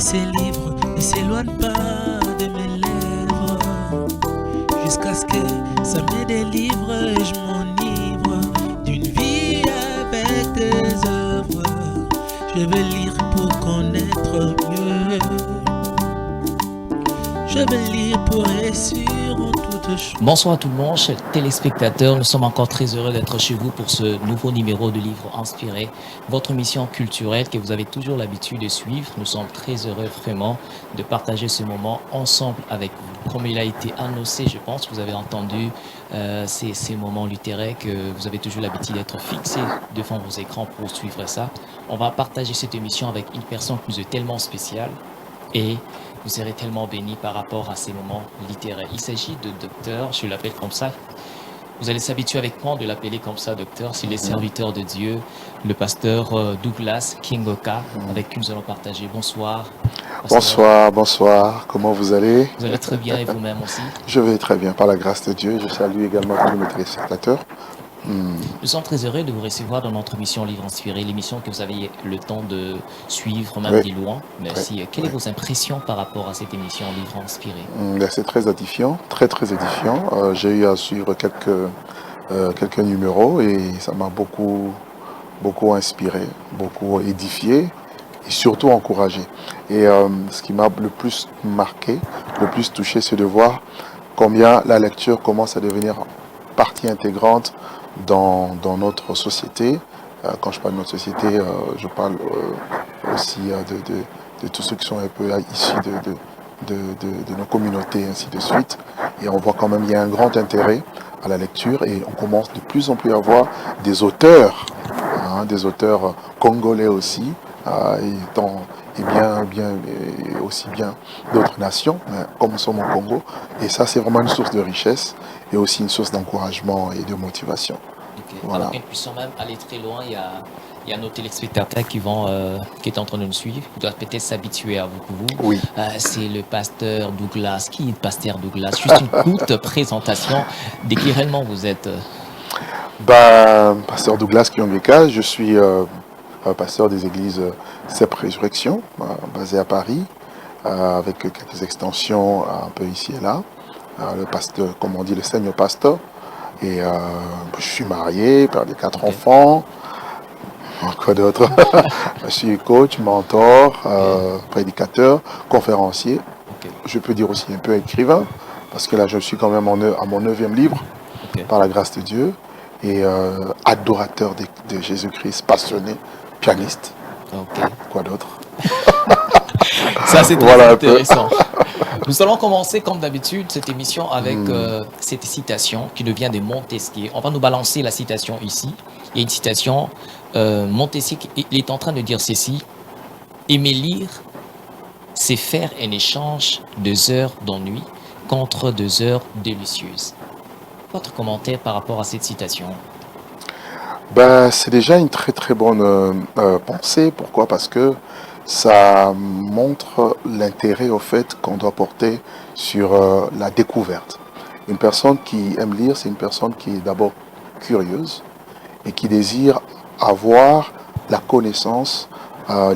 ces livres ne s'éloignent pas de mes lèvres, jusqu'à ce que ça me délivre et je m'enivre d'une vie avec tes œuvres. Je veux lire pour connaître mieux. Je veux lire pour être sûr en toutes choses. Bonsoir à tout le monde, chers téléspectateurs. Nous sommes encore très heureux d'être chez vous pour ce nouveau numéro de Livres Inspirés, votre émission culturelle que vous avez toujours l'habitude de suivre. Nous sommes très heureux vraiment de partager ce moment ensemble avec vous. Comme il a été annoncé, je pense, vous avez entendu ces moments littéraires que vous avez toujours l'habitude d'être fixés devant vos écrans pour suivre ça. On va partager cette émission avec une personne qui nous est tellement spéciale et vous serez tellement bénis par rapport à ces moments littéraires. Il s'agit de docteur, je l'appelle comme ça. Vous allez s'habituer avec moi de l'appeler comme ça, docteur. C'est les serviteurs de Dieu, le pasteur Douglas Kingoka, avec qui nous allons partager. Bonsoir. Bonsoir, bonsoir. Comment vous allez? Vous allez très bien et vous-même aussi? Je vais très bien, par la grâce de Dieu. Je salue également tous mes téléspectateurs. Nous sommes très heureux de vous recevoir dans notre émission Livre Inspiré, l'émission que vous avez le temps de suivre, même Oui. des loin. Merci. Oui. Quelles sont vos impressions par rapport à cette émission Livre Inspiré? C'est très édifiant, très édifiant. J'ai eu à suivre quelques numéros et ça m'a beaucoup inspiré, beaucoup édifié et surtout encouragé. Et ce qui m'a le plus marqué, le plus touché, c'est de voir combien la lecture commence à devenir partie intégrante dans notre société. Quand je parle de notre société, je parle aussi de tous ceux qui sont un peu issus de nos communautés, ainsi de suite. Et on voit quand même il y a un grand intérêt à la lecture et on commence de plus en plus à voir des auteurs congolais aussi, et aussi bien d'autres nations, comme nous sommes au Congo. Et ça, c'est vraiment une source de richesse et aussi une source d'encouragement et de motivation. Okay. Voilà. Alors que nous puissions même aller très loin, il y a nos téléspectateurs qui est en train de nous suivre, qui doivent peut-être s'habituer à vous. Oui. C'est le pasteur Douglas. Qui est le pasteur Douglas? Juste une courte présentation de qui réellement vous êtes. Pasteur Douglas Kiongeka, je suis pasteur des églises CEP Résurrection, basé à Paris, avec quelques extensions un peu ici et là. Le pasteur, comme on dit, le seigneur pasteur. Et je suis marié, père de 4 enfants. Quoi d'autre? Je suis coach, mentor, prédicateur, conférencier. Je peux dire aussi un peu écrivain, parce que là je suis quand même à mon 9e livre, par la grâce de Dieu. Et adorateur de Jésus-Christ, passionné, pianiste. Quoi d'autre? Ça, c'est très intéressant. Nous allons commencer, comme d'habitude, cette émission avec cette citation qui nous vient de Montesquieu. On va nous balancer la citation ici. Il y a une citation, Montesquieu, il est en train de dire ceci: aimer lire, c'est faire un échange de heures d'ennui contre 2 heures délicieuses. Votre commentaire par rapport à cette citation? C'est déjà une très bonne pensée. Pourquoi? Parce que ça montre l'intérêt au fait qu'on doit porter sur la découverte. Une personne qui aime lire, c'est une personne qui est d'abord curieuse et qui désire avoir la connaissance,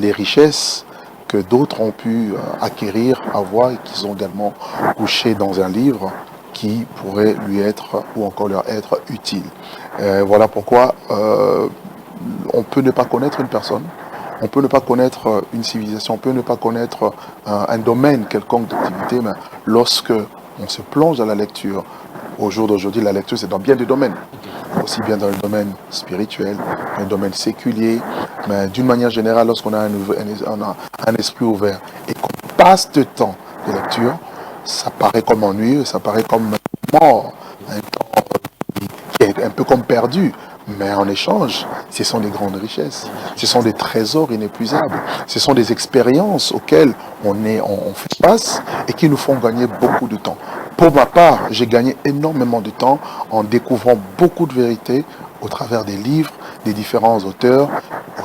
les richesses que d'autres ont pu acquérir, avoir et qu'ils ont également couché dans un livre qui pourrait lui être ou encore leur être utile. Voilà pourquoi on peut ne pas connaître une personne, on peut ne pas connaître une civilisation, on peut ne pas connaître un domaine quelconque d'activité, mais lorsque on se plonge dans la lecture, au jour d'aujourd'hui, la lecture c'est dans bien des domaines, aussi bien dans le domaine spirituel, dans le domaine séculier, mais d'une manière générale, lorsqu'on a un esprit ouvert et qu'on passe de temps de lecture, ça paraît comme ennuyeux, ça paraît comme mort, un temps qui est un peu comme perdu. Mais en échange, ce sont des grandes richesses, ce sont des trésors inépuisables, ce sont des expériences auxquelles on fait face et qui nous font gagner beaucoup de temps. Pour ma part, j'ai gagné énormément de temps en découvrant beaucoup de vérités au travers des livres, des différents auteurs,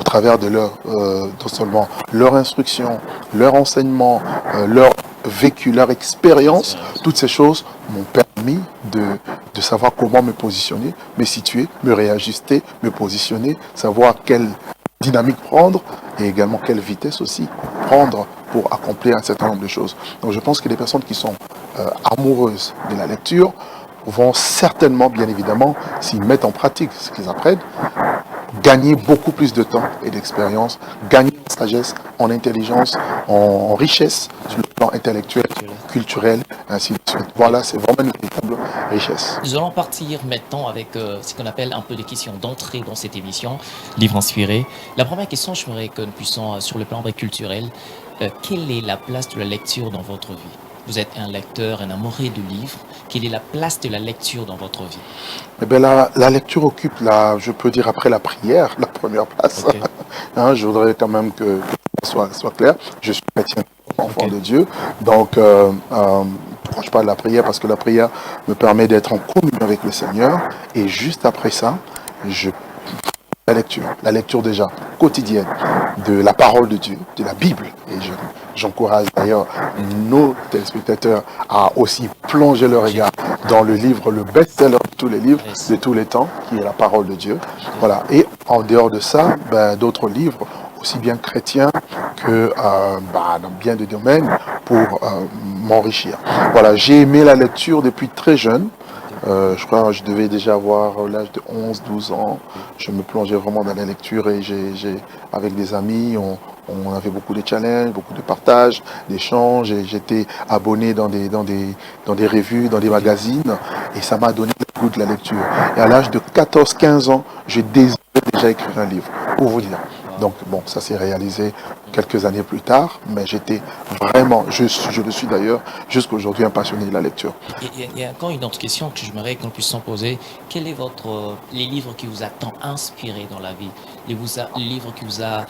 au travers de non seulement leur instruction, leur enseignement, leur vécu, leur expérience. Toutes ces choses m'ont permis de savoir comment me positionner, me situer, me réajuster, me positionner, savoir quelle dynamique prendre et également quelle vitesse aussi prendre pour accomplir un certain nombre de choses. Donc je pense que les personnes qui sont amoureuses de la lecture vont certainement, bien évidemment, s'ils mettent en pratique ce qu'ils apprennent, gagner beaucoup plus de temps et d'expérience, gagner en sagesse, en intelligence, en richesse sur le plan intellectuel, culturel, ainsi de suite. Voilà, c'est vraiment une véritable richesse. Nous allons partir maintenant avec ce qu'on appelle un peu des questions d'entrée dans cette émission, Livre inspiré. La première question, je voudrais que nous puissions, sur le plan culturel, quelle est la place de la lecture dans votre vie? Vous êtes un lecteur, un amoureux de livres. Quelle est la place de la lecture dans votre vie? Eh bien, la lecture occupe, je peux dire après la prière, la première place. Okay. Hein, je voudrais quand même que soit clair. Je suis chrétien, enfant de Dieu. Donc, pourquoi je parle de la prière? Parce que la prière me permet d'être en communion avec le Seigneur. Et juste après ça, la lecture déjà quotidienne de la parole de Dieu, de la Bible. Et j'encourage d'ailleurs nos téléspectateurs à aussi plonger leur regard dans le livre, le best-seller de tous les livres, de tous les temps, qui est la parole de Dieu. Voilà. Et en dehors de ça, d'autres livres, aussi bien chrétiens que dans bien de domaines, pour m'enrichir. Voilà, j'ai aimé la lecture depuis très jeune. Je crois que je devais déjà avoir l'âge de 11-12 ans. Je me plongeais vraiment dans la lecture et avec des amis, on avait beaucoup de challenges, beaucoup de partages, d'échanges. Et j'étais abonné dans des revues, dans des magazines. Et ça m'a donné le goût de la lecture. Et à l'âge de 14-15 ans, je désirais déjà écrire un livre, pour vous dire. Donc bon, ça s'est réalisé quelques années plus tard, mais j'étais vraiment, je le suis d'ailleurs, jusqu'à aujourd'hui un passionné de la lecture. Il y a encore une autre question que j'aimerais qu'on puisse s'en poser. Quel est les livres qui vous a tant inspiré dans la vie? Les livres qui vous a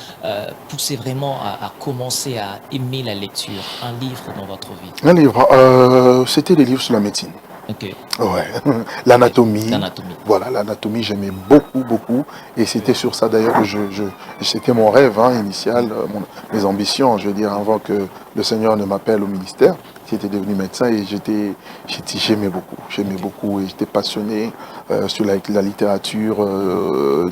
poussé vraiment à commencer à aimer la lecture? Un livre dans votre vie? Un livre, c'était des livres sur la médecine. Okay. Ouais, l'anatomie. L'anatomie. Voilà, l'anatomie, j'aimais beaucoup. Et c'était sur ça d'ailleurs que c'était mon rêve initial, mes ambitions, je veux dire, avant que le Seigneur ne m'appelle au ministère. J'étais devenu médecin et j'aimais beaucoup et j'étais passionné sur la littérature,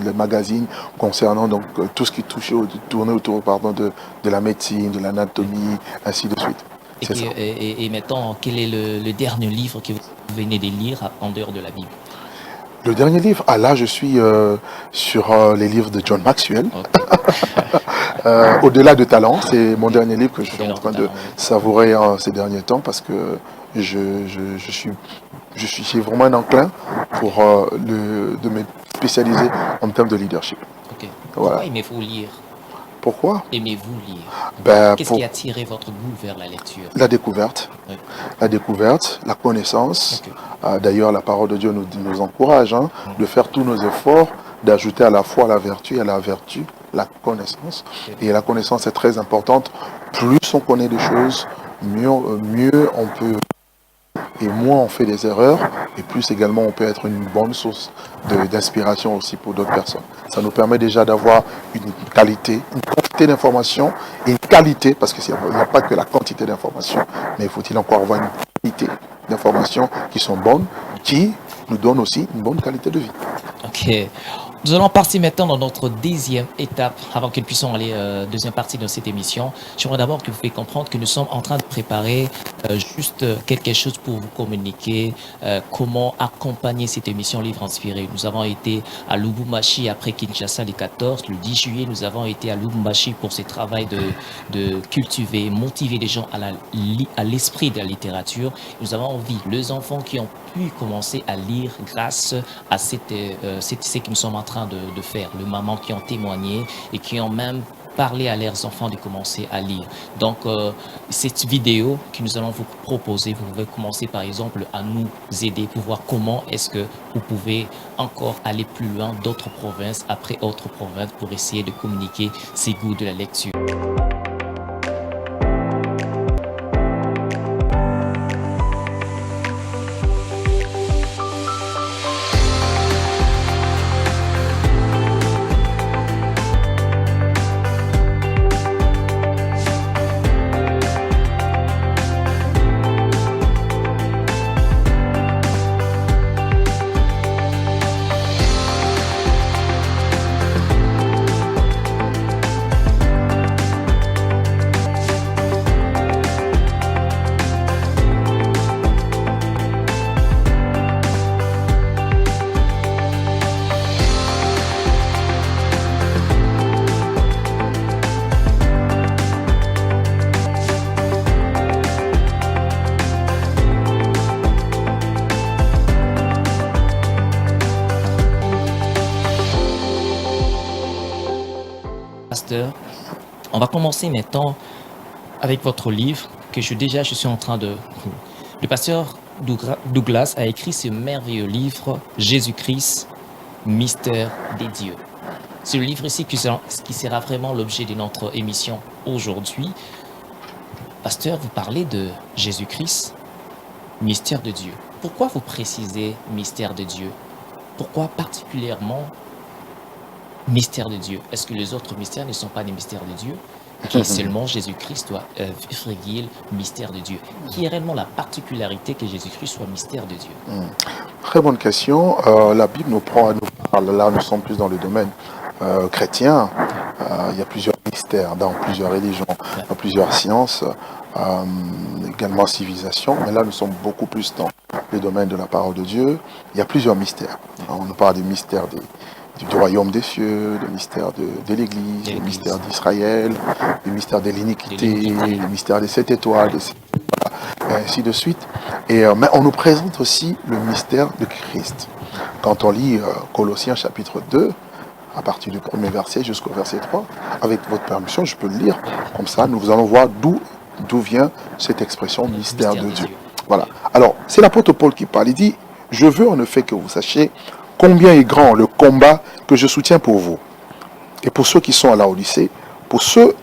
les magazines concernant donc tout ce qui tournait autour de la médecine, de l'anatomie, ainsi de suite. Et maintenant, quel est le dernier livre que vous venez de lire en dehors de la Bible? Le dernier livre, là je suis sur les livres de John Maxwell. Okay. Au-delà de talent, c'est mon dernier livre que je suis en train de savourer ces derniers temps parce que j'ai vraiment un enclin pour de me spécialiser en termes de leadership. Okay. Voilà. Pourquoi aimez-vous lire? Pourquoi aimez-vous lire? Qu'est-ce qui a attiré votre goût vers la lecture? La découverte. Oui. La découverte, la connaissance. Okay. D'ailleurs, la parole de Dieu nous encourage de faire tous nos efforts, d'ajouter à la foi la vertu et à la vertu la connaissance. Okay. Et la connaissance est très importante. Plus on connaît des choses, mieux on peut... Et moins on fait des erreurs, et plus également on peut être une bonne source d'inspiration aussi pour d'autres personnes. Ça nous permet déjà d'avoir une quantité d'informations et une qualité, parce qu'il n'y a pas que la quantité d'informations, mais faut-il encore avoir une qualité d'informations qui sont bonnes, qui nous donnent aussi une bonne qualité de vie. Ok. Nous allons partir maintenant dans notre deuxième étape, avant que nous puissions aller deuxième partie de cette émission. J'aimerais d'abord que vous puissiez comprendre que nous sommes en train de préparer juste quelque chose pour vous communiquer comment accompagner cette émission Livre Inspiré. Nous avons été à Lubumbashi après Kinshasa le 14. Le 10 juillet, nous avons été à Lubumbashi pour ce travail de cultiver, motiver les gens à l'esprit de la littérature. Nous avons envie, les enfants qui ont pu commencer à lire grâce à ce que nous sommes en train de faire, les mamans qui ont témoigné et qui ont même parlé à leurs enfants de commencer à lire. Donc, cette vidéo que nous allons vous proposer, vous pouvez commencer par exemple à nous aider pour voir comment est-ce que vous pouvez encore aller plus loin d'autres provinces, après autres provinces, pour essayer de communiquer ces goûts de la lecture. pasteur. On va commencer maintenant avec votre livre que je suis en train de... Le pasteur Douglas a écrit ce merveilleux livre, Jésus-Christ, mystère des dieux. C'est le livre ici qui sera vraiment l'objet de notre émission aujourd'hui. Pasteur, vous parlez de Jésus-Christ, mystère de Dieu. Pourquoi vous précisez mystère de Dieu? Pourquoi particulièrement mystère de Dieu? Est-ce que les autres mystères ne sont pas des mystères de Dieu? Qui seulement Jésus-Christ doit fréguer mystère de Dieu? Qui est réellement la particularité que Jésus-Christ soit mystère de Dieu? Très bonne question. La Bible nous parle, là nous sommes plus dans le domaine chrétien. Il y a plusieurs mystères dans plusieurs religions, dans plusieurs sciences, également civilisation. Mais là nous sommes beaucoup plus dans le domaine de la parole de Dieu. Il y a plusieurs mystères. On nous parle des mystères du royaume des cieux, le mystère de l'Église, le mystère d'Israël, le mystère de l'iniquité, le mystère des 7 étoiles, et ainsi de suite. Mais on nous présente aussi le mystère de Christ. Quand on lit Colossiens chapitre 2, à partir du premier verset jusqu'au verset 3, avec votre permission, je peux le lire. Comme ça, nous allons voir d'où vient cette expression mystère de Dieu. Voilà. Alors, c'est l'apôtre Paul qui parle. Il dit, « Je veux en effet que vous sachiez combien est grand le combat que je soutiens pour vous. Et pour ceux qui sont à la Odyssée, pour ceux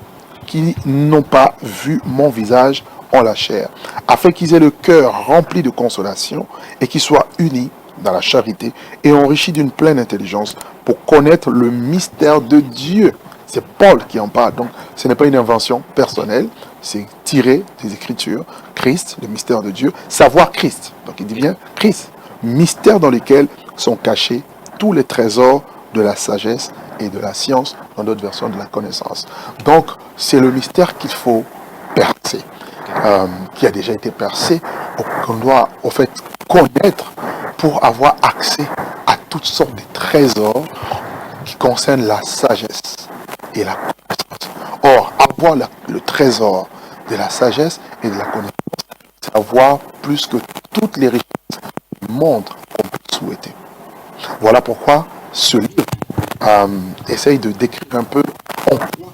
qui n'ont pas vu mon visage en la chair, afin qu'ils aient le cœur rempli de consolation et qu'ils soient unis dans la charité et enrichis d'une pleine intelligence pour connaître le mystère de Dieu. » C'est Paul qui en parle. Donc, ce n'est pas une invention personnelle, c'est tiré des Écritures. Christ, le mystère de Dieu, savoir Christ. Donc, il dit bien Christ, mystère dans lequel sont cachés tous les trésors de la sagesse et de la science, dans d'autres versions de la connaissance. Donc, c'est le mystère qu'il faut percer, qui a déjà été percé, qu'on doit au fait connaître pour avoir accès à toutes sortes de trésors qui concernent la sagesse et la connaissance. Or, avoir le trésor de la sagesse et de la connaissance, c'est avoir plus que toutes les richesses du monde qu'on peut souhaiter. Voilà pourquoi ce livre essaye de décrire un peu en quoi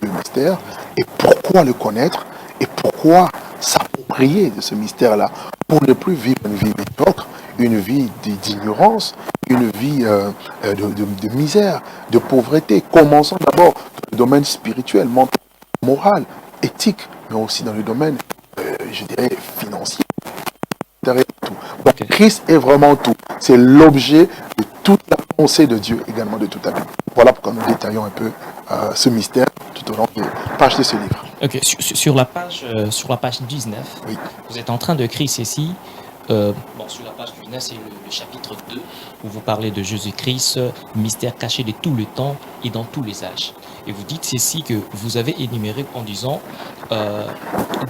le mystère et pourquoi le connaître et pourquoi s'approprier de ce mystère-là pour ne plus vivre une vie médiocre, une vie d'ignorance, une vie de misère, de pauvreté. Commençons d'abord dans le domaine spirituel, mental, moral, éthique, mais aussi dans le domaine, je dirais, financier. Tout. Donc Christ est vraiment tout. C'est l'objet de toute la pensée de Dieu, également de toute la Bible. Voilà pourquoi nous détaillons un peu ce mystère tout au long des pages de ce livre. Ok, sur la page 19, oui. Vous êtes en train de créer ceci. Sur la page 19, c'est le chapitre 2, où vous parlez de Jésus-Christ, mystère caché de tout le temps et dans tous les âges. Et vous dites ceci que vous avez énuméré en disant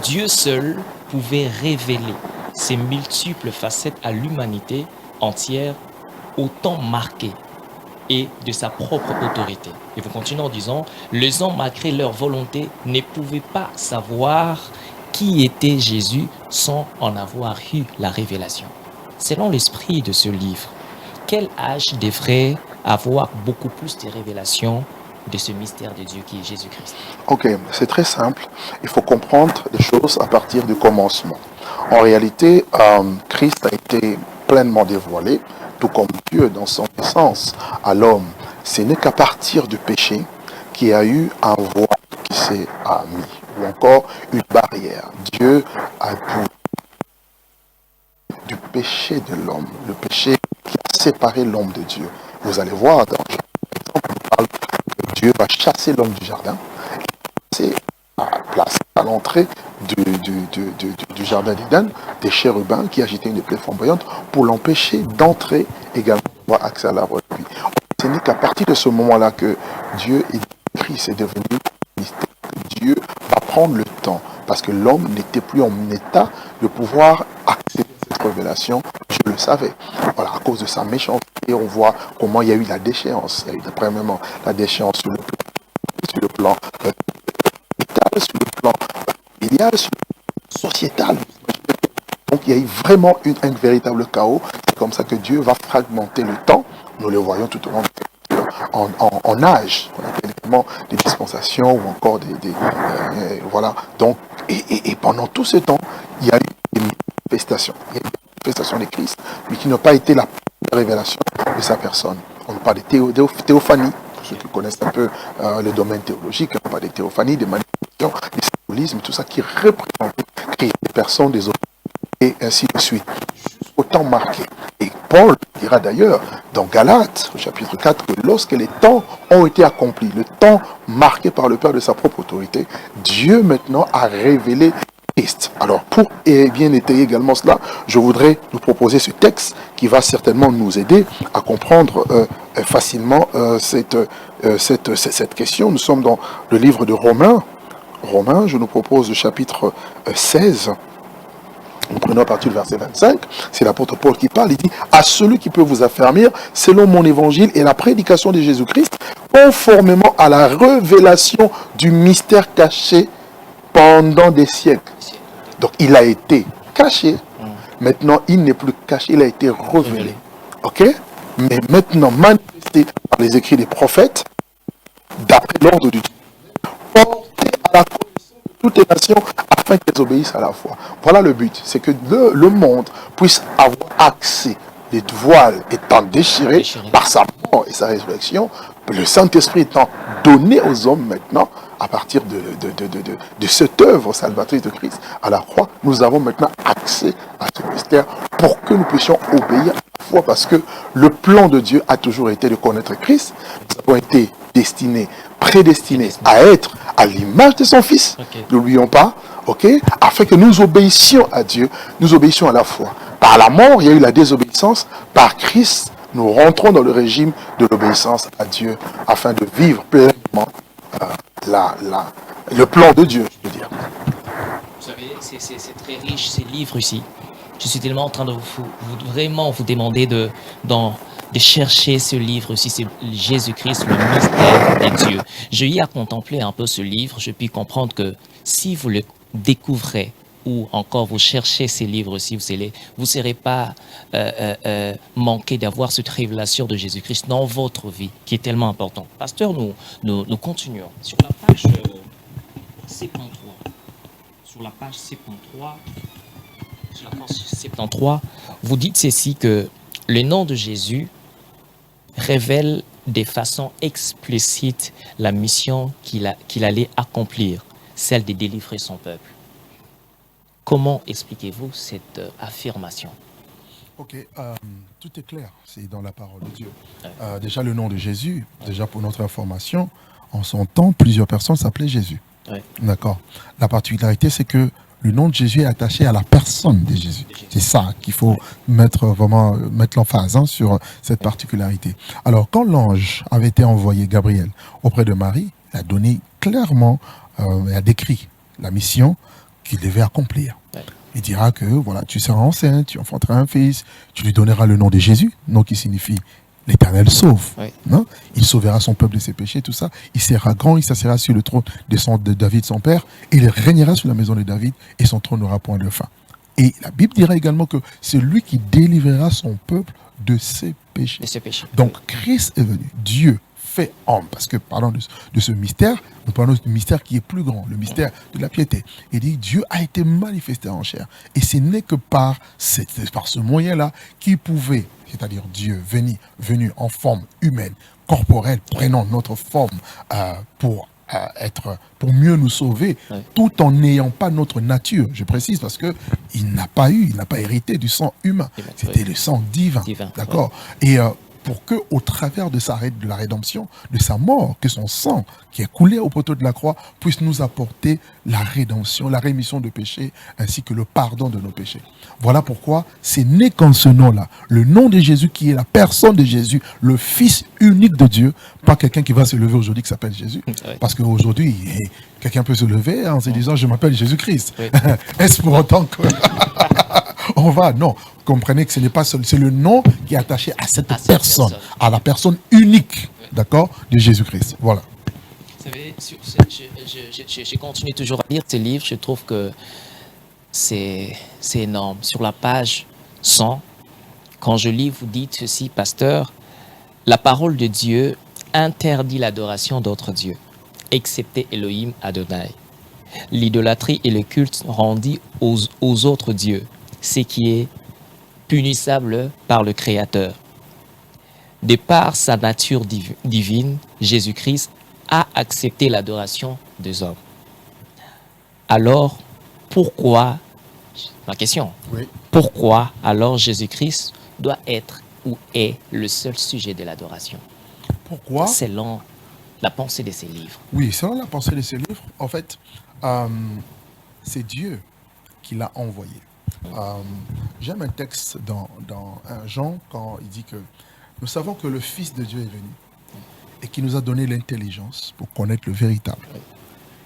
Dieu seul pouvait révéler ses multiples facettes à l'humanité entière au temps marqué et de sa propre autorité. Et vous continuez en disant, les hommes, malgré leur volonté, ne pouvaient pas savoir qui était Jésus sans en avoir eu la révélation. Selon l'esprit de ce livre, quel âge devrait avoir beaucoup plus de révélations de ce mystère de Dieu qui est Jésus-Christ? Ok, c'est très simple. Il faut comprendre les choses à partir du commencement. En réalité, Christ a été pleinement dévoilé, tout comme Dieu dans son essence à l'homme. Ce n'est qu'à partir du péché qu'il y a eu un voile qui s'est mis, ou encore une barrière. Dieu a pour du péché de l'homme, le péché qui a séparé l'homme de Dieu. Vous allez voir, dans Jean, par exemple, on parle que Dieu va chasser l'homme du jardin, et placer à l'entrée du jardin d'Éden des chérubins qui agitaient une épée flamboyante pour l'empêcher d'entrer également, avoir accès à l'arbre de vie. Ce n'est qu'à partir de ce moment-là que Dieu est Christ est devenu mystère. Dieu va prendre le temps, parce que l'homme n'était plus en état de pouvoir accéder à cette révélation. Je le savais. Voilà, à cause de sa méchanceté, on voit comment il y a eu la déchéance. Il y a eu premièrement la déchéance sur le plan sur le plan familial, sur le plan sociétal. Donc il y a eu vraiment un véritable chaos. C'est comme ça que Dieu va fragmenter le temps. Nous le voyons tout au long en âge, on appelle seulement des dispensations ou encore voilà. Donc, et pendant tout ce temps, il y a eu des manifestations. Il y a eu des manifestations de Christ, mais qui n'ont pas été la révélation de sa personne. On parle de théophanie, pour ceux qui connaissent un peu le domaine théologique, on parle des théophanies, des manifestations, des symbolismes, tout ça qui représente Christ, des personnes, des autres, et ainsi de suite. Jusqu'au temps marqué. Et Paul dira d'ailleurs dans Galates, au chapitre 4, que lorsque les temps ont été accomplis, le temps marqué par le Père de sa propre autorité, Dieu maintenant a révélé Christ. Alors, pour bien étayer également cela, je voudrais nous proposer ce texte qui va certainement nous aider à comprendre facilement cette question. Nous sommes dans le livre de Romains. Romains, je nous propose le chapitre 16. Nous prenons à partir du verset 25, c'est l'apôtre Paul qui parle, il dit « À celui qui peut vous affermir, selon mon évangile et la prédication de Jésus-Christ, conformément à la révélation du mystère caché pendant des siècles. » Donc il a été caché, maintenant il n'est plus caché, il a été révélé. Ok? Mais maintenant manifesté par les écrits des prophètes, d'après l'ordre du Dieu, porté à la connaissance de toutes les nations, afin qu'elles obéissent à la foi. Voilà le but, c'est que le monde puisse avoir accès, les voiles étant déchirés par sa mort et sa résurrection, le Saint-Esprit étant donné aux hommes maintenant, à partir de cette œuvre salvatrice de Christ à la croix, nous avons maintenant accès à ce mystère pour que nous puissions obéir à la foi, parce que le plan de Dieu a toujours été de connaître Christ. Nous avons été destinés, prédestinés à être à l'image de son Fils, n'oublions pas, afin que nous obéissions à Dieu, nous obéissions à la foi. Par la mort, il y a eu la désobéissance, par Christ, nous rentrons dans le régime de l'obéissance à Dieu, afin de vivre pleinement le plan de Dieu, je veux dire. Vous savez, c'est très riche, ces livres ici. Je suis tellement en train de vraiment vous demander de chercher ce livre aussi, c'est Jésus-Christ, le mystère de Dieu. J'ai eu à contempler un peu ce livre, je puis comprendre que si vous le découvrez, ou encore vous cherchez ces livres aussi, vous ne serez pas manqué d'avoir cette révélation de Jésus-Christ dans votre vie, qui est tellement important. Pasteur, nous continuons. Sur la page 73, sur la page 73, vous dites ceci, que le nom de Jésus révèle de façon explicite la mission qu'il allait accomplir, celle de délivrer son peuple. Comment expliquez-vous cette affirmation? Ok, tout est clair, c'est dans la parole de Dieu. Déjà le nom de Jésus, déjà pour notre information, en son temps, plusieurs personnes s'appelaient Jésus. D'accord. La particularité, c'est que le nom de Jésus est attaché à la personne de Jésus. C'est ça qu'il faut mettre l'emphase sur cette particularité. Alors, quand l'ange avait été envoyé, Gabriel, auprès de Marie, il a donné clairement, il a décrit la mission qu'il devait accomplir. Il dira que voilà, tu seras enceinte, tu enfanteras un fils, tu lui donneras le nom de Jésus, nom qui signifie l'Éternel sauve. Non? Il sauvera son peuple de ses péchés, tout ça. Il sera grand, il s'assiera sur le trône de David, son père, et il régnera sur la maison de David, et son trône n'aura point de fin. Et la Bible dira également que c'est lui qui délivrera son peuple de ses péchés. Donc Christ est venu, Dieu fait homme, parce que parlons de ce mystère, nous parlons du mystère qui est plus grand, le mystère de la piété. Il dit Dieu a été manifesté en chair, et ce n'est que par ce moyen-là qu'il pouvait, c'est-à-dire Dieu venu en forme humaine, corporelle, prenant notre forme pour mieux nous sauver, tout en n'ayant pas notre nature, je précise, parce que il n'a pas hérité du sang humain, c'était le sang divin. D'accord. Et pour que, au travers de la rédemption, de sa mort, que son sang qui est coulé au poteau de la croix puisse nous apporter la rédemption, la rémission de péchés, ainsi que le pardon de nos péchés. Voilà pourquoi c'est né qu'en ce nom-là, le nom de Jésus qui est la personne de Jésus, le Fils unique de Dieu, pas quelqu'un qui va se lever aujourd'hui qui s'appelle Jésus. Parce qu'aujourd'hui, quelqu'un peut se lever en se disant « je m'appelle Jésus-Christ ». Est-ce pour autant que... on va, non. Comprenez que ce n'est pas seul, c'est le nom qui est attaché à cette personne, à la personne unique, d'accord, de Jésus-Christ. Voilà. Vous savez, je continue toujours à lire ces livres, je trouve que c'est énorme. Sur la page 100, quand je lis, vous dites ceci, pasteur, la parole de Dieu interdit l'adoration d'autres dieux, excepté Elohim Adonai. L'idolâtrie et le culte rendu aux autres dieux, ce qui est punissable par le Créateur. De par sa nature divine, Jésus-Christ a accepté l'adoration des hommes. Alors, pourquoi, ma question, Oui. pourquoi alors Jésus-Christ doit être ou est le seul sujet de l'adoration, Pourquoi? selon la pensée de ces livres? Oui, selon la pensée de ces livres, en fait, c'est Dieu qui l'a envoyé. J'aime un texte dans 1 Jean quand il dit que nous savons que le Fils de Dieu est venu et qui nous a donné l'intelligence pour connaître le véritable.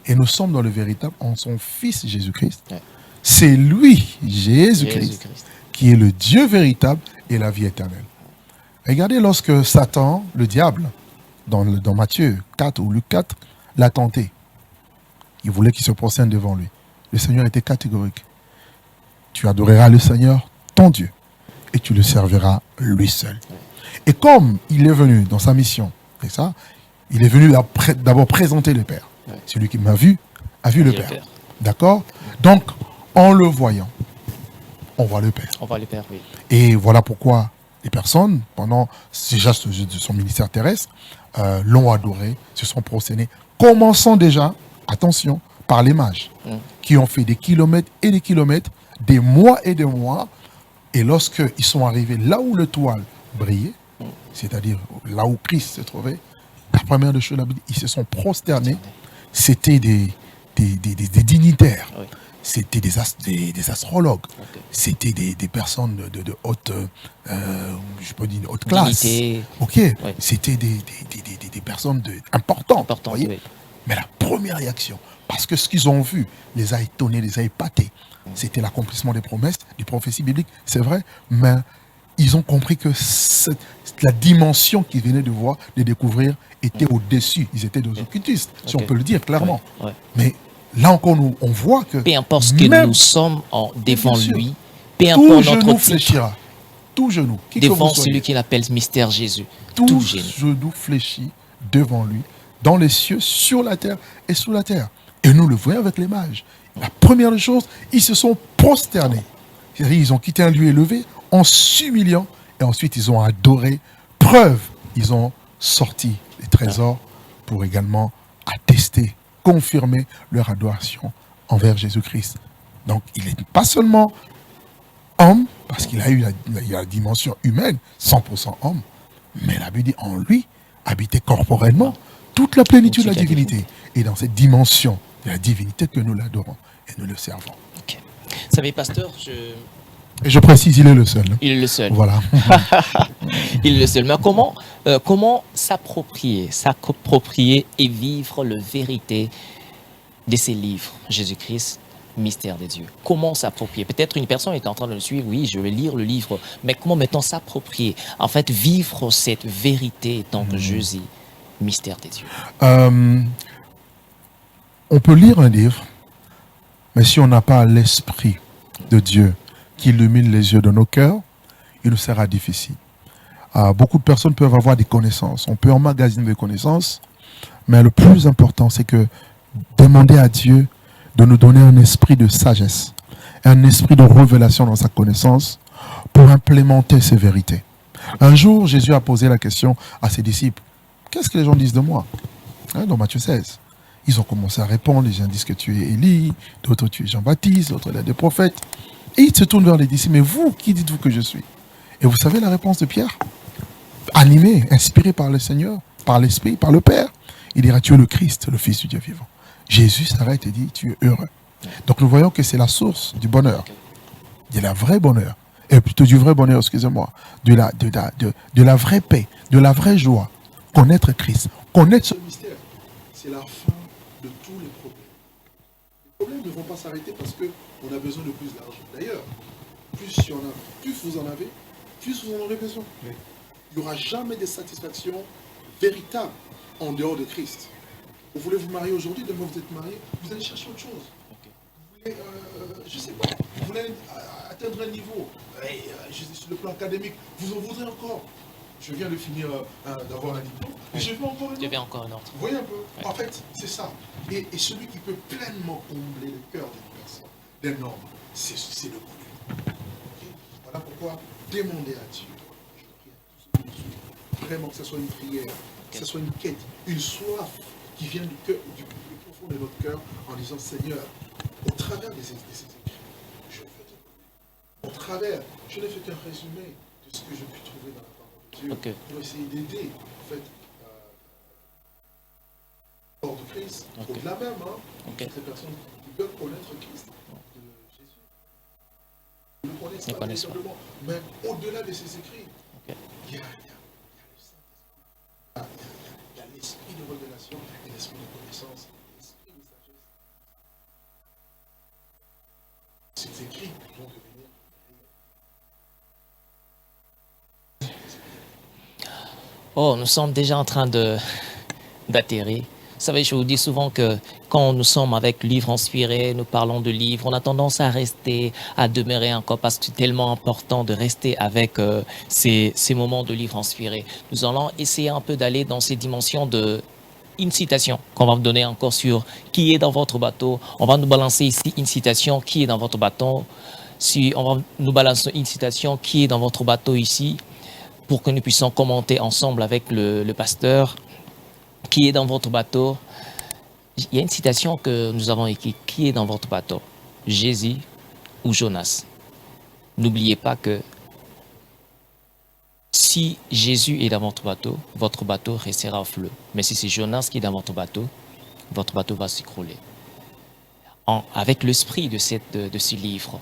Et nous sommes dans le véritable en son Fils Jésus-Christ. Ouais. C'est lui, Jésus-Christ, Jésus-Christ. qui est le Dieu véritable et la vie éternelle. Regardez lorsque Satan, le diable, dans Matthieu 4 ou Luc 4, l'a tenté. Il voulait qu'il se prosterne devant lui. Le Seigneur était catégorique. Tu adoreras le Seigneur, ton Dieu, et tu le serviras lui seul. Et comme il est venu dans sa mission, c'est ça, il est venu d'abord présenter le Père. Celui qui m'a vu, a vu le Père. D'accord? Donc, en le voyant, on voit le Père. On voit le Père, oui. Et voilà pourquoi les personnes, pendant déjà son ministère terrestre, l'ont adoré, se sont prosternés, commençant déjà, attention, par les mages, qui ont fait des kilomètres et des kilomètres, des mois et des mois, et lorsqu'ils sont arrivés là où le toile brillait, c'est-à-dire là où Christ se trouvait, la première des choses, ils se sont prosternés. C'était des dignitaires, Oui. c'était des astrologues, Ok. c'était des personnes de haute, je peux dire, haute classe. Dignité. Ok, Oui. c'était des personnes importantes. Important, voyez. oui. Mais la première réaction, parce que ce qu'ils ont vu les a étonnés, les a épatés, c'était l'accomplissement des promesses, des prophéties bibliques, c'est vrai, mais ils ont compris que la dimension qu'ils venaient de voir, de découvrir, était au-dessus. Ils étaient des occultistes, si on Ok. peut le dire clairement. Ouais, ouais. Mais là encore, on voit que Peu importe ce que même nous sommes devant bien sûr, lui, peu tout importe genou notre titre, fléchira. Tout genou. Qui que vous devant soyez. celui qu'il appelle Mystère Jésus. Tout Tout genou. genou fléchit devant lui, dans les cieux, sur la terre et sous la terre. Et nous le voyons avec les mages. La première des choses, ils se sont prosternés. C'est-à-dire, ils ont quitté un lieu élevé en s'humiliant et ensuite ils ont adoré. Preuve, ils ont sorti les trésors pour également attester, confirmer leur adoration envers Jésus-Christ. Donc, il n'est pas seulement homme, parce qu'il a eu la dimension humaine, 100% homme, mais la Bible dit en lui, habitait corporellement toute la plénitude de la divinité. Et dans cette dimension de la divinité que nous l'adorons et nous le servons. Ok. Vous savez, pasteur, Et je précise, il est le seul. il est le seul. Voilà. Il est le seul. Mais comment s'approprier et vivre la vérité de ces livres, Jésus-Christ, Mystère de Dieu? Comment s'approprier? Peut-être une personne est en train de le suivre, oui, je vais lire le livre, mais comment maintenant s'approprier? En fait, vivre cette vérité tant que Jésus, Mystère de Dieu. On peut lire un livre, mais si on n'a pas l'Esprit de Dieu qui illumine les yeux de nos cœurs, il nous sera difficile. Beaucoup de personnes peuvent avoir des connaissances. On peut emmagasiner des connaissances, mais le plus important, c'est que demander à Dieu de nous donner un esprit de sagesse, un esprit de révélation dans sa connaissance pour implémenter ces vérités. Un jour, Jésus a posé la question à ses disciples, qu'est-ce que les gens disent de moi? Dans Matthieu 16. Ils ont commencé à répondre, les gens disent que tu es Élie, d'autres tu es Jean-Baptiste, d'autres l'un des prophètes. Et il se tourne vers les disciples, mais vous, qui dites-vous que je suis? Et vous savez la réponse de Pierre? Animé, inspiré par le Seigneur, par l'Esprit, par le Père. Il dira, tu es le Christ, le Fils du Dieu vivant. Jésus s'arrête et dit, tu es heureux. Donc nous voyons que c'est la source du bonheur, de la vraie bonheur, et plutôt du vrai bonheur, excusez-moi, de la vraie paix, de la vraie joie. Connaître Christ, connaître ce mystère, c'est la fin de tous les problèmes. Les problèmes ne vont pas s'arrêter parce qu'on a besoin de plus d'argent. D'ailleurs, plus vous en avez, plus vous en aurez besoin. Il n'y aura jamais de satisfaction véritable en dehors de Christ. Vous voulez vous marier aujourd'hui, demain vous êtes marié, vous allez chercher autre chose. Vous voulez, je ne sais pas, vous voulez atteindre un niveau, sur le plan académique, vous en voudrez encore. je viens de finir d'avoir un diplôme, et je veux encore un Il y avait autre. encore un autre. Vous voyez un peu? En fait, c'est ça. Et celui qui peut pleinement combler le cœur d'une personne, d'un homme, c'est le connaître. Ok. Voilà pourquoi demander à Dieu. Je prie à tous ceux qui nous suivent, vraiment que ce soit une prière, que ce soit une quête, une soif qui vient du cœur, du plus profond de notre cœur, en disant Seigneur, au travers de ces écrits, je veux te connaître. Au travers, je n'ai fait qu'un résumé de ce que j'ai pu trouver dans la parole de Dieu pour essayer d'aider, en fait, hors de Christ, au-delà même, toutes les personnes qui veulent connaître Christ, de Jésus. Ils ne le connaissent pas véritablement, mais au-delà de ces écrits, il y a le Saint-Esprit, il y a l'esprit de révélation et l'esprit de connaissance, l'esprit de sagesse. Ces écrits vont devenir Oh, nous sommes déjà en train d'atterrir. Vous savez, je vous dis souvent que quand nous sommes avec livres inspirés, nous parlons de livres, on a tendance à rester, à demeurer encore parce que c'est tellement important de rester avec ces moments de livres inspirés. Nous allons essayer un peu d'aller dans ces dimensions de une citation qu'on va vous donner encore sur qui est dans votre bateau. On va nous balancer ici une citation qui est dans votre bateau. Si on va nous balancer une citation qui est dans votre bateau ici, pour que nous puissions commenter ensemble avec le pasteur qui est dans votre bateau. Il y a une citation que nous avons écrite, qui est dans votre bateau, Jésus ou Jonas? N'oubliez pas que si Jésus est dans votre bateau restera au fleuve. Mais si c'est Jonas qui est dans votre bateau va s'écrouler. Avec l'esprit de ce livre,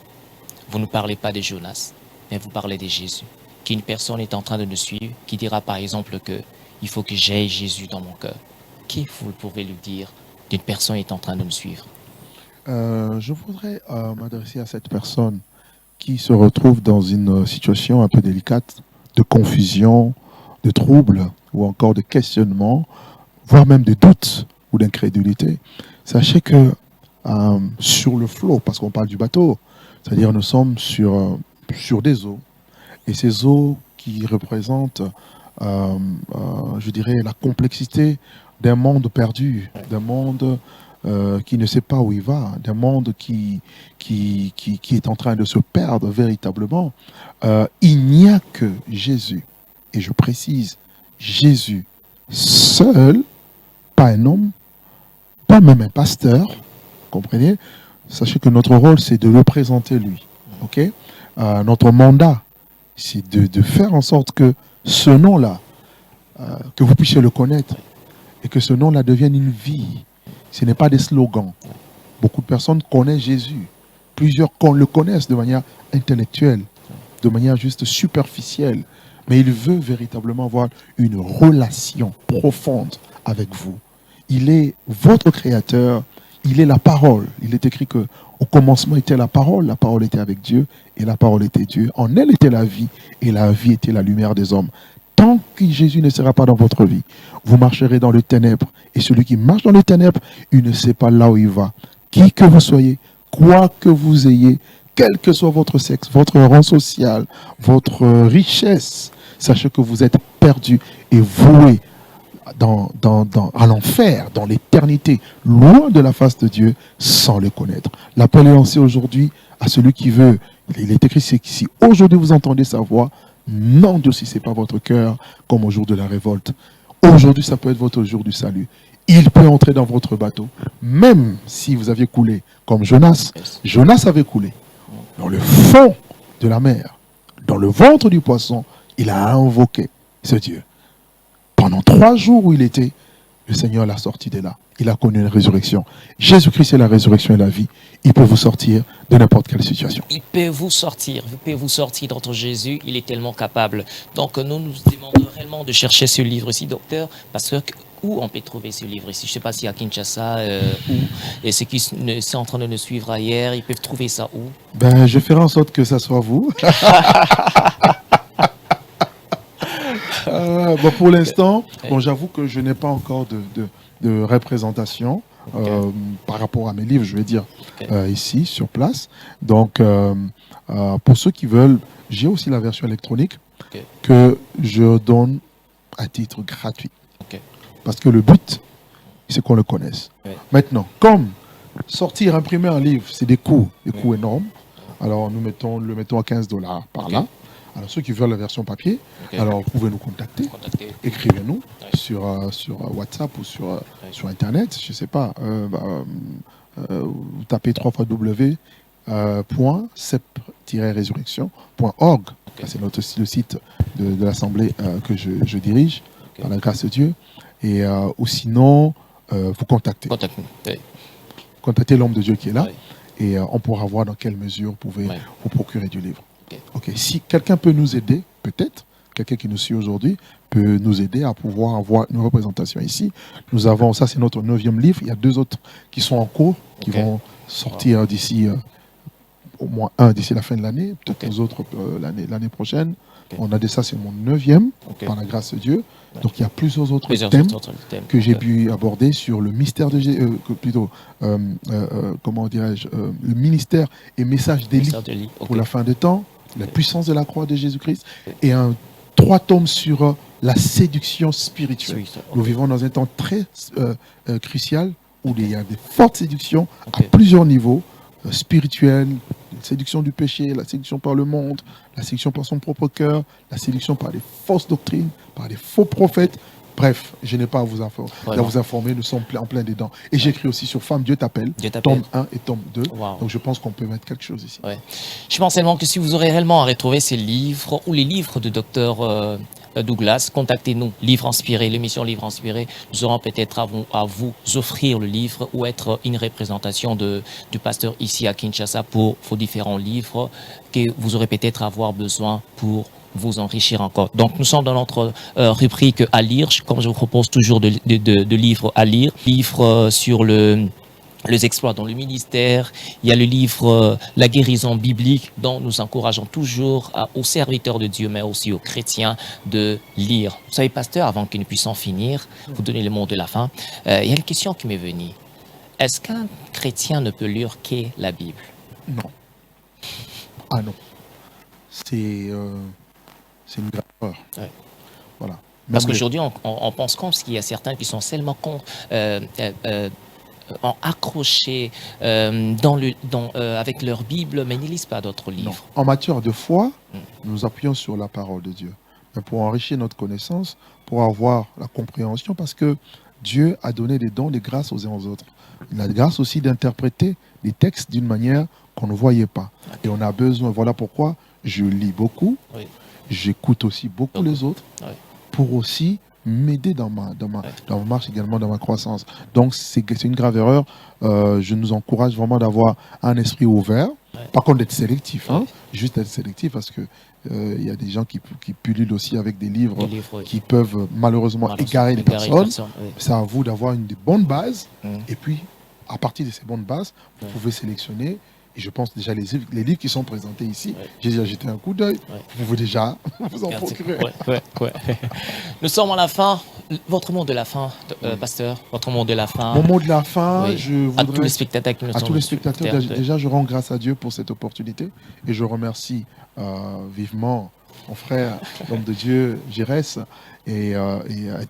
vous ne parlez pas de Jonas, mais vous parlez de Jésus. Qu'une personne est en train de nous suivre, qui dira par exemple que il faut que j'aie Jésus dans mon cœur. Qu'est-ce que vous pouvez lui dire d'une personne qui est en train de nous suivre? Je voudrais m'adresser à cette personne qui se retrouve dans une situation un peu délicate, de confusion, de trouble, ou encore de questionnement, voire même de doute ou d'incrédulité. Sachez que sur le flot, parce qu'on parle du bateau, c'est-à-dire nous sommes sur des eaux, et ces eaux qui représentent, je dirais, la complexité d'un monde perdu, d'un monde qui ne sait pas où il va, d'un monde qui est en train de se perdre véritablement. Il n'y a que Jésus, et je précise, Jésus seul, pas un homme, pas même un pasteur, comprenez? Sachez que notre rôle, c'est de le présenter lui. Ok? Notre mandat, c'est de faire en sorte que ce nom-là, que vous puissiez le connaître, et que ce nom-là devienne une vie. Ce n'est pas des slogans. Beaucoup de personnes connaissent Jésus. Plusieurs le connaissent de manière intellectuelle, de manière juste superficielle. Mais il veut véritablement avoir une relation profonde avec vous. Il est votre créateur, il est la parole. Il est écrit que au commencement était la parole était avec Dieu, et la parole était Dieu. En elle était la vie, et la vie était la lumière des hommes. Tant que Jésus ne sera pas dans votre vie, vous marcherez dans les ténèbres. Et celui qui marche dans les ténèbres, il ne sait pas là où il va. Qui que vous soyez, quoi que vous ayez, quel que soit votre sexe, votre rang social, votre richesse, sachez que vous êtes perdu et voué à l'enfer, dans l'éternité, loin de la face de Dieu, sans le connaître. L'appel est lancé aujourd'hui à celui qui veut. Il est écrit, c'est que si aujourd'hui vous entendez sa voix, n'endurcissez pas votre cœur comme au jour de la révolte. Aujourd'hui, ça peut être votre jour du salut. Il peut entrer dans votre bateau, même si vous aviez coulé, comme Jonas. Jonas avait coulé dans le fond de la mer, dans le ventre du poisson. Il a invoqué ce Dieu. Pendant 3 jours où il était, le Seigneur l'a sorti de là. Il a connu une résurrection. Jésus-Christ est la résurrection et la vie. Il peut vous sortir de n'importe quelle situation. Il peut vous sortir d'entre Jésus. Il est tellement capable. Donc nous nous demandons réellement de chercher ce livre ici, docteur, parce que où on peut trouver ce livre ici? Je ne sais pas si à Kinshasa, où. Et ceux qui sont en train de nous suivre ailleurs, ils peuvent trouver ça où? Je ferai en sorte que ça soit vous. Pour l'instant, j'avoue que je n'ai pas encore de représentation par rapport à mes livres, je vais dire, ici, sur place. Donc, pour ceux qui veulent, j'ai aussi la version électronique que je donne à titre gratuit. Ok. Parce que le but, c'est qu'on le connaisse. Oui. Maintenant, comme sortir, imprimer un livre, c'est des coûts énormes. Alors, nous le mettons à $15 par là. Alors, ceux qui veulent la version papier, alors vous pouvez nous contacter. Écrivez-nous sur WhatsApp ou sur Internet, je ne sais pas. Vous tapez 3 fois www.cep-résurrection.org. C'est le site de l'Assemblée que je dirige, par la grâce de Dieu. Et, ou sinon, vous contactez. Contactez l'homme de Dieu qui est là. Et on pourra voir dans quelle mesure vous pouvez vous procurer du livre. Ok. Si quelqu'un peut nous aider, peut-être, quelqu'un qui nous suit aujourd'hui peut nous aider à pouvoir avoir une représentation ici. Nous avons, ça c'est notre 9e livre, il y a 2 autres qui sont en cours, qui vont sortir d'ici, au moins un d'ici la fin de l'année, peut-être les autres l'année prochaine. On a ça, c'est mon 9e, par la grâce de Dieu. Donc il y a plusieurs autres thèmes que j'ai pu aborder sur le mystère de Jésus, comment dirais-je, le ministère et message d'Élie pour la fin des temps, la puissance de la croix de Jésus-Christ, et 3 tomes sur la séduction spirituelle. Nous vivons dans un temps très crucial où il y a des fortes séductions à plusieurs niveaux, spirituelles, la séduction du péché, la séduction par le monde, la séduction par son propre cœur, la séduction par des fausses doctrines, par des faux prophètes. Bref, je n'ai pas à vous informer, nous sommes en plein dedans. Et j'écris aussi sur Femme, Dieu t'appelle, tome 1 et tome 2. Donc je pense qu'on peut mettre quelque chose ici. Je pense seulement que si vous aurez réellement à retrouver ces livres ou les livres de Dr Douglas, contactez-nous, Livre Inspiré, l'émission Livre Inspiré. Nous aurons peut-être à vous offrir le livre ou être une représentation du pasteur ici à Kinshasa pour vos différents livres que vous aurez peut-être avoir besoin pour vous enrichir encore. Donc, nous sommes dans notre rubrique à lire, comme je vous propose toujours de livres à lire. Livres sur les exploits dans le ministère. Il y a le livre La guérison biblique, dont nous encourageons toujours aux serviteurs de Dieu, mais aussi aux chrétiens de lire. Vous savez, pasteur, avant que nous puissions finir, vous donner le mot de la fin, il y a une question qui m'est venue. Est-ce qu'un chrétien ne peut lire que la Bible? Non. Ah non. C'est une grave erreur. Voilà. Parce qu'aujourd'hui, on pense comme qu'il y a certains qui sont seulement accrochés avec leur Bible, mais ils ne lisent pas d'autres livres. Non. En matière de foi, nous appuyons sur la parole de Dieu. Mais pour enrichir notre connaissance, pour avoir la compréhension, parce que Dieu a donné des dons, des grâces aux uns aux autres. Il a la grâce aussi d'interpréter les textes d'une manière qu'on ne voyait pas. Et on a besoin, voilà pourquoi je lis beaucoup. J'écoute aussi beaucoup les autres pour aussi m'aider dans ma marche, également dans ma croissance. Donc, c'est une grave erreur. Je nous encourage vraiment d'avoir un esprit ouvert. Par contre, d'être sélectif. Juste être sélectif parce que il y a des gens qui pullulent aussi avec des livres qui peuvent malheureusement égarer les personnes. C'est à vous d'avoir une bonne base. Et puis, à partir de ces bonnes bases, vous pouvez sélectionner. Et je pense déjà les livres qui sont présentés ici, j'ai déjà jeté un coup d'œil. Vous pouvez déjà vous en procurer. Nous sommes à la fin. Votre mot de la fin, pasteur, votre mot de la fin. Mon mot de la fin, je voudrais... À tous les spectateurs qui nous sont... À tous les spectateurs, déjà je rends grâce à Dieu pour cette opportunité. Et je remercie vivement mon frère, l'homme de Dieu, Jérès, et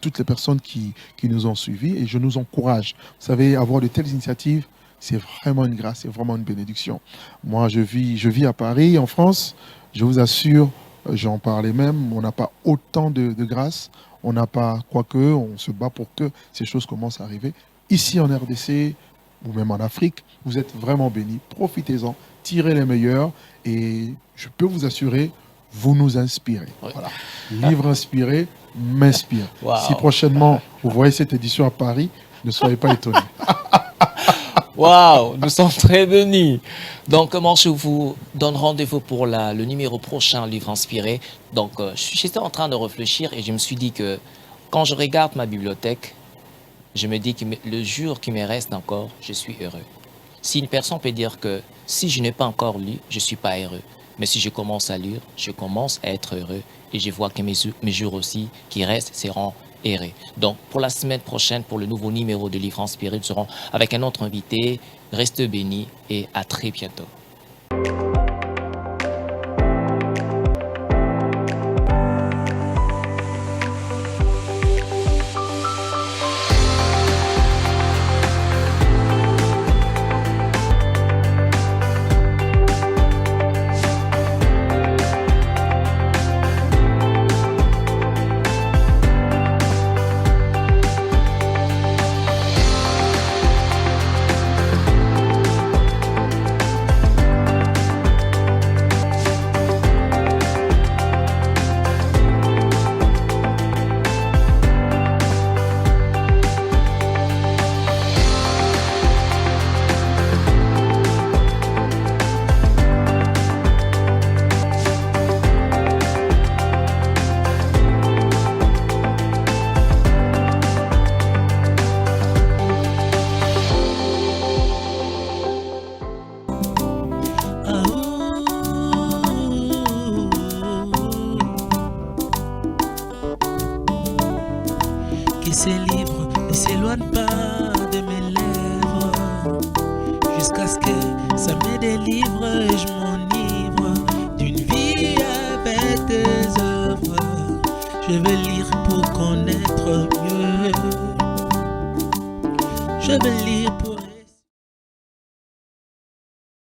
toutes les personnes qui nous ont suivis. Et je nous encourage. Vous savez, avoir de telles initiatives, c'est vraiment une grâce, c'est vraiment une bénédiction. Moi, je vis à Paris, en France. Je vous assure, j'en parlais même, on n'a pas autant de grâce. On n'a pas, quoique, on se bat pour que ces choses commencent à arriver. Ici en RDC, ou même en Afrique, vous êtes vraiment bénis. Profitez-en, tirez les meilleurs. Et je peux vous assurer, vous nous inspirez. Voilà. Livre inspiré m'inspire. Si prochainement, vous voyez cette édition à Paris, ne soyez pas étonnés. Waouh, nous sommes très bénis. Donc, moi, je vous donne rendez-vous pour le numéro prochain, Livre Inspiré. Donc, j'étais en train de réfléchir et je me suis dit que quand je regarde ma bibliothèque, je me dis que le jour qui me reste encore, je suis heureux. Si une personne peut dire que si je n'ai pas encore lu, je ne suis pas heureux. Mais si je commence à lire, je commence à être heureux. Et je vois que mes jours aussi qui restent seront errés. Donc, pour la semaine prochaine, pour le nouveau numéro de Livre Inspiré, nous serons avec un autre invité. Restez bénis et à très bientôt. que ces livres ne s'éloignent pas de mes lèvres, jusqu'à ce que ça me délivre et je m'enivre d'une vie avec tes œuvres. Je veux lire pour connaître mieux. Je veux lire pour